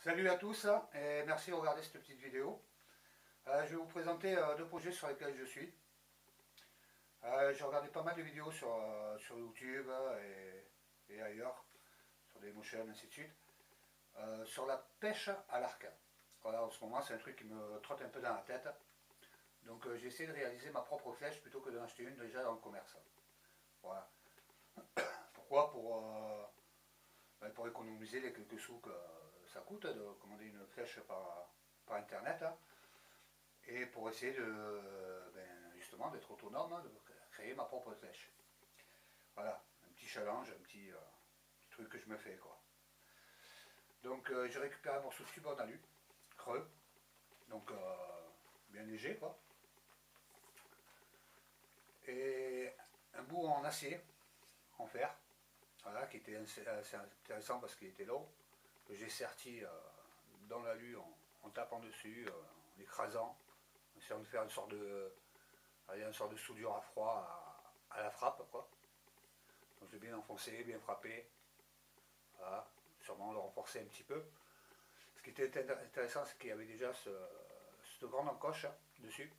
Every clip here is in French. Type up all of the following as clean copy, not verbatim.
Salut à tous et merci de regarder cette petite vidéo. Je vais vous présenter deux projets sur lesquels je suis. J'ai regardé pas mal de vidéos sur YouTube et ailleurs, sur Dailymotion, ainsi de suite, sur la pêche à l'arc. Voilà, en ce moment c'est un truc qui me trotte un peu dans la tête. Donc j'ai essayé de réaliser ma propre flèche plutôt que d'en acheter une déjà dans le commerce. Voilà. Pourquoi pour économiser les quelques sous que ça coûte de commander une flèche par internet. Et pour essayer justement d'être autonome, de créer ma propre flèche. Voilà, un petit challenge, un petit truc que je me fais quoi. Donc j'ai récupéré un morceau de tube en alu, creux, donc bien léger quoi. Et un bout en acier, en fer, voilà, qui était assez intéressant parce qu'il était long, que j'ai serti dans l'alu en tapant dessus, en écrasant, en essayant de faire une sorte de soudure à froid à la frappe quoi. Donc j'ai bien enfoncé, bien frappé, voilà, sûrement le renforcer un petit peu. Ce qui était intéressant, c'est qu'il y avait déjà cette grande encoche dessus,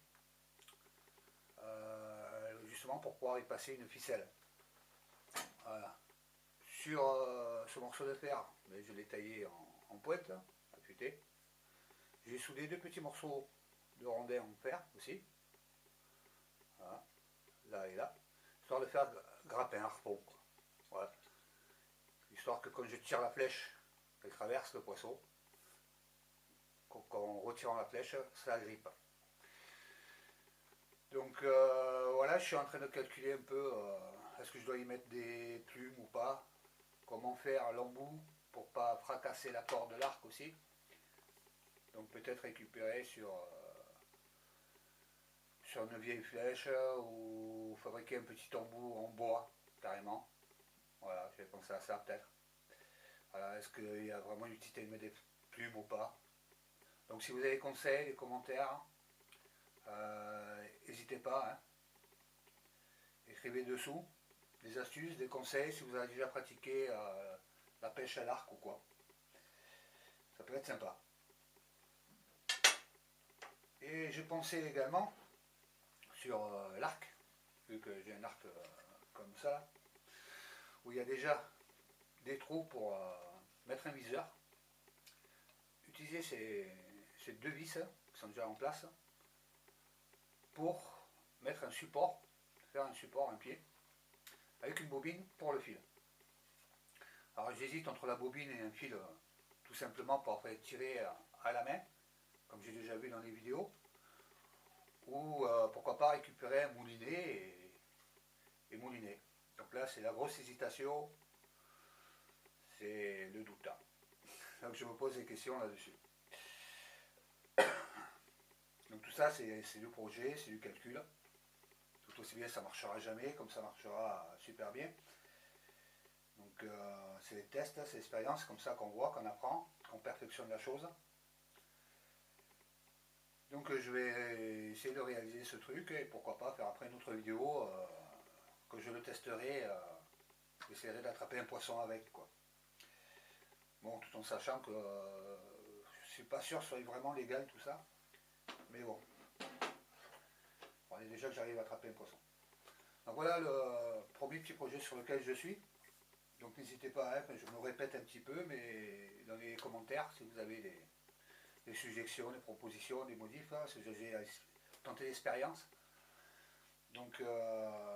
justement pour pouvoir y passer une ficelle. Voilà. Sur ce morceau de fer, je l'ai taillé en pointe, affûté. J'ai soudé deux petits morceaux de rondin en fer aussi, voilà, là et là, histoire de faire grappin, harpon. Voilà. Histoire que quand je tire la flèche, elle traverse le poisson. En retirant la flèche, ça agrippe. Donc voilà, je suis en train de calculer un peu est-ce que je dois y mettre des plumes ou pas, comment faire l'embout pour pas fracasser la corde de l'arc aussi. Donc peut-être récupérer sur une vieille flèche ou fabriquer un petit embout en bois carrément. Voilà, j'ai pensé à ça peut-être. Voilà, est-ce qu'il y a vraiment une utilité de mettre des plumes ou pas. Donc si vous avez des conseils, des commentaires, n'hésitez pas, hein. Écrivez dessous des astuces, des conseils si vous avez déjà pratiqué la pêche à l'arc ou quoi. Ça peut être sympa. Et j'ai pensé également sur l'arc, vu que j'ai un arc comme ça, où il y a déjà des trous pour mettre un viseur. Utiliser ces deux vis qui sont déjà en place pour mettre un support, faire un support, un pied, avec une bobine pour le fil. Alors j'hésite entre la bobine et un fil, tout simplement pour après tirer à la main, comme j'ai déjà vu dans les vidéos, ou pourquoi pas récupérer un moulinet et mouliner. Donc là c'est la grosse hésitation, c'est le doute. Donc je me pose des questions là-dessus. Donc tout ça c'est du projet, c'est du calcul. Tout aussi bien ça marchera jamais comme ça marchera super bien. Donc c'est des tests, c'est l'expérience, comme ça qu'on voit, qu'on apprend, qu'on perfectionne la chose. Donc je vais essayer de réaliser ce truc et pourquoi pas faire après une autre vidéo que je le testerai, j'essaierai d'attraper un poisson avec quoi. Bon, tout en sachant que je suis pas sûr que ce soit vraiment légal tout ça, mais bon, est déjà que j'arrive à attraper un poisson. Donc voilà le premier petit projet sur lequel je suis. Donc n'hésitez pas, hein, je me répète un petit peu, mais dans les commentaires, si vous avez des suggestions, des propositions, des modifs, hein, si j'ai tenté l'expérience. Donc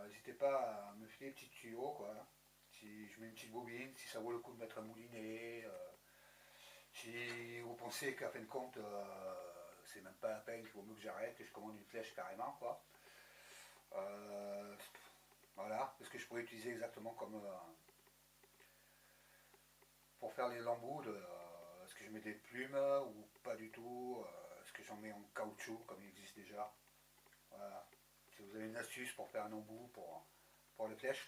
n'hésitez pas à me filer des petits tuyaux, quoi. Si je mets une petite bobine, si ça vaut le coup de mettre un moulinet, si vous pensez qu'à fin de compte, c'est même pas la peine, qu'il vaut mieux que j'arrête, que je commande une flèche carrément, quoi. Voilà, ce que je pourrais utiliser exactement comme pour faire les embouts, est-ce que je mets des plumes ou pas du tout, est-ce que j'en mets en caoutchouc comme il existe déjà. Voilà. Si vous avez une astuce pour faire un embout pour les flèches,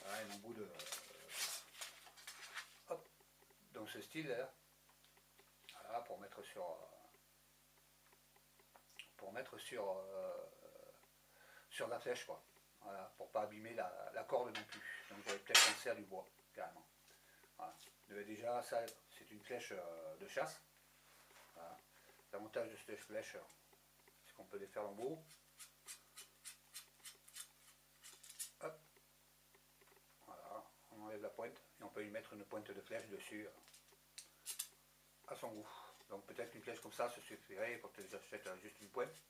voilà, un embout de hop, dans ce style là, voilà, pour mettre sur la flèche quoi. Voilà, pour pas abîmer la corde non plus. Donc j'aurais peut-être pensé à du bois, carrément. Voilà. Déjà ça c'est une flèche de chasse. Voilà. L'avantage de cette flèche, c'est qu'on peut les faire en haut. Hop. Voilà, on enlève la pointe et on peut y mettre une pointe de flèche dessus à son goût. Donc peut-être une flèche comme ça suffirait quand j'achète juste une pointe.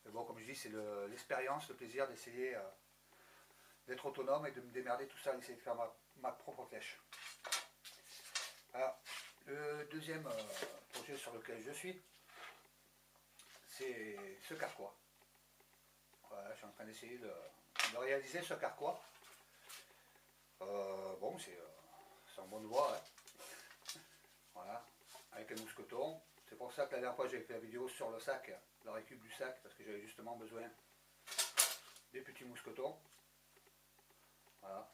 Mais bon, comme je dis, c'est l'expérience, le plaisir d'essayer d'être autonome et de me démerder tout ça, d'essayer de faire ma propre flèche. Alors, le deuxième projet sur lequel je suis, c'est ce carquois. Voilà, je suis en train d'essayer de réaliser ce carquois. Bon, c'est en bonne voie. Hein. Voilà, avec un mousqueton. C'est pour ça que la dernière fois j'ai fait la vidéo sur le sac, la récup du sac, parce que j'avais justement besoin des petits mousquetons. Voilà.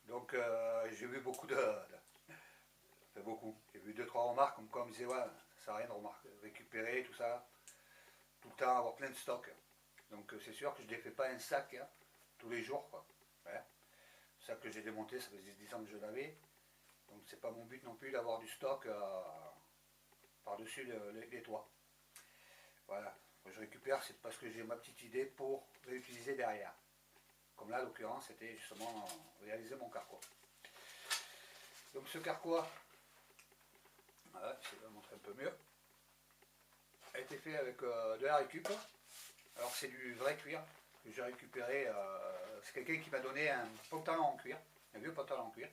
Donc j'ai vu beaucoup enfin beaucoup, j'ai vu 2-3 remarques comme quoi on me disait ouais, ça sert à rien de récupérer tout ça, tout le temps avoir plein de stock. Donc c'est sûr que je ne défais pas un sac hein, tous les jours quoi. Ouais. Le sac que j'ai démonté, ça faisait 10 ans que je l'avais. Donc c'est pas mon but non plus d'avoir du stock par-dessus les toits. Voilà. Quand je récupère, c'est parce que j'ai ma petite idée pour réutiliser derrière. Comme là, en l'occurrence, c'était justement réaliser mon carquois. Donc ce carquois, voilà, je vais vous montrer un peu mieux, a été fait avec de la récup. Alors c'est du vrai cuir que j'ai récupéré. C'est quelqu'un qui m'a donné un pantalon en cuir, un vieux pantalon en cuir.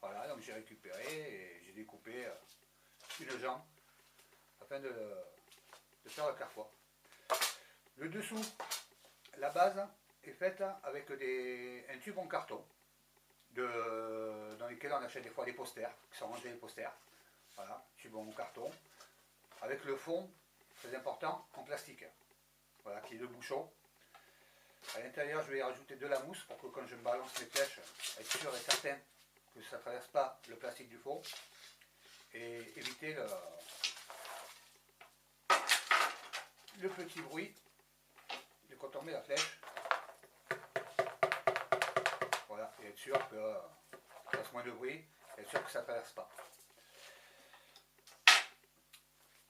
Voilà, donc j'ai récupéré et j'ai découpé une jambe afin de faire le carquois. Le dessous, la base est faite avec un tube en carton dans lesquels on achète des fois des posters, qui sont rangés les posters. Voilà, tube en carton, avec le fond, très important, en plastique. Voilà, qui est le bouchon. À l'intérieur, je vais y rajouter de la mousse pour que quand je balance les flèches, être sûr et certain que ça ne traverse pas le plastique du fond et éviter le petit bruit de quand on met la flèche. Voilà, et être sûr que ça fasse moins de bruit, et être sûr que ça ne traverse pas.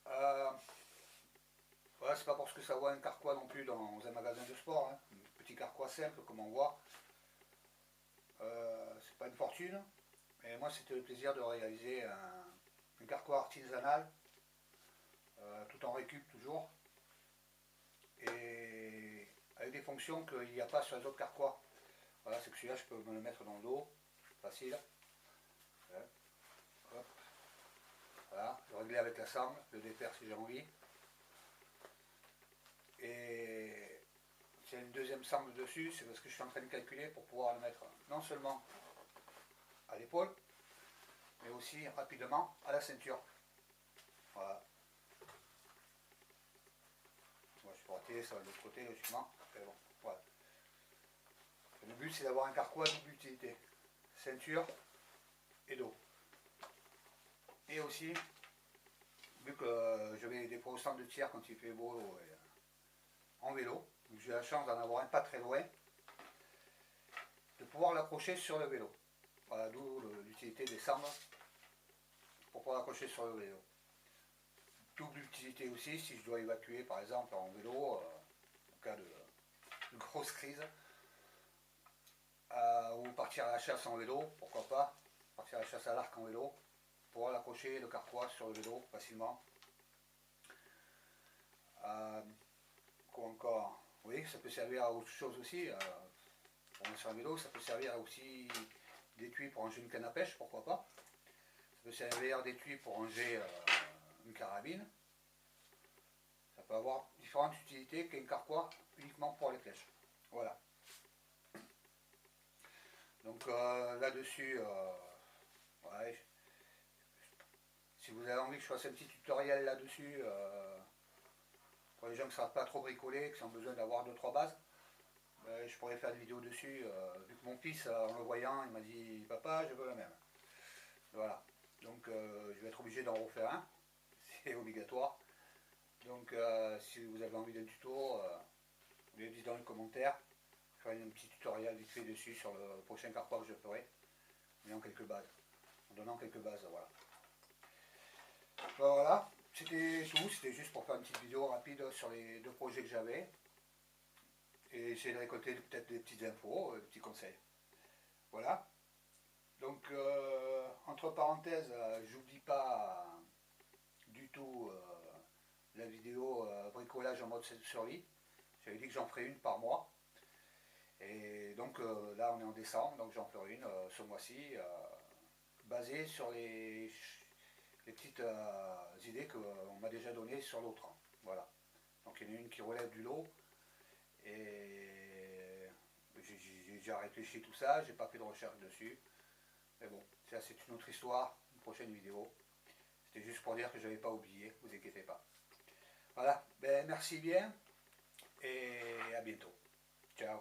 Voilà, c'est pas parce que ça voit un carquois non plus dans un magasin de sport, hein. Un petit carquois simple comme on voit. C'est pas une fortune, mais moi c'était le plaisir de réaliser un carquois artisanal, tout en récup toujours, et avec des fonctions qu'il n'y a pas sur les autres carquois. Voilà, c'est que celui-là je peux me le mettre dans le dos, facile. Hop. Voilà, le régler avec la sangle, le défaire si j'ai envie. Et s'il y a une deuxième sangle dessus, c'est parce que je suis en train de calculer pour pouvoir le mettre non seulement à l'épaule, mais aussi rapidement à la ceinture. Voilà. Moi, je peux rater ça de l'autre côté logiquement. Mais bon, voilà. Le but c'est d'avoir un carquois à double utilité. Ceinture et dos. Et aussi, vu que je vais des fois au centre de tir quand il fait beau en vélo, j'ai la chance d'en avoir un pas très loin, de pouvoir l'accrocher sur le vélo. Voilà, d'où l'utilité des sangles pour pouvoir l'accrocher sur le vélo. Double utilité aussi si je dois évacuer par exemple en vélo, en cas de grosse crise, ou partir à la chasse en vélo, pourquoi pas, partir à la chasse à l'arc en vélo, pouvoir l'accrocher le carquois sur le vélo facilement. Quoi encore? Oui, ça peut servir à autre chose aussi. Pour mettre sur un vélo, ça peut servir aussi d'étui pour ranger une canne à pêche, pourquoi pas. Ça peut servir d'étui pour ranger une carabine. Ça peut avoir différentes utilités qu'un carquois uniquement pour les flèches. Voilà. Donc là-dessus, ouais, si vous avez envie que je fasse un petit tutoriel là-dessus, pour les gens qui ne savent pas trop bricoler, qui ont besoin d'avoir 2-3 bases, je pourrais faire une vidéo dessus, vu que mon fils, en le voyant, il m'a dit « Papa, je veux la même ». Voilà. Donc je vais être obligé d'en refaire un, c'est obligatoire. Donc si vous avez envie d'un tuto, vous me le dites dans les commentaires. Je ferai un petit tutoriel vite fait dessus sur le prochain carquois que je ferai, en donnant quelques bases, voilà. Voilà, c'était tout, c'était juste pour faire une petite vidéo rapide sur les deux projets que j'avais. Et essayer de récolter peut-être des petites infos, des petits conseils. Voilà. Donc, entre parenthèses, j'oublie pas du tout la vidéo bricolage en mode survie. J'avais dit que j'en ferais une par mois. Et donc là, on est en décembre, donc j'en ferai une ce mois-ci, basée sur les petites idées qu'on m'a déjà données sur l'autre. Voilà. Donc il y en a une qui relève du lot. Et j'ai déjà réfléchi tout ça, j'ai pas fait de recherche dessus. Mais bon, ça c'est une autre histoire, une prochaine vidéo. C'était juste pour dire que je n'avais pas oublié, vous inquiétez pas. Voilà, ben merci bien et à bientôt. Ciao.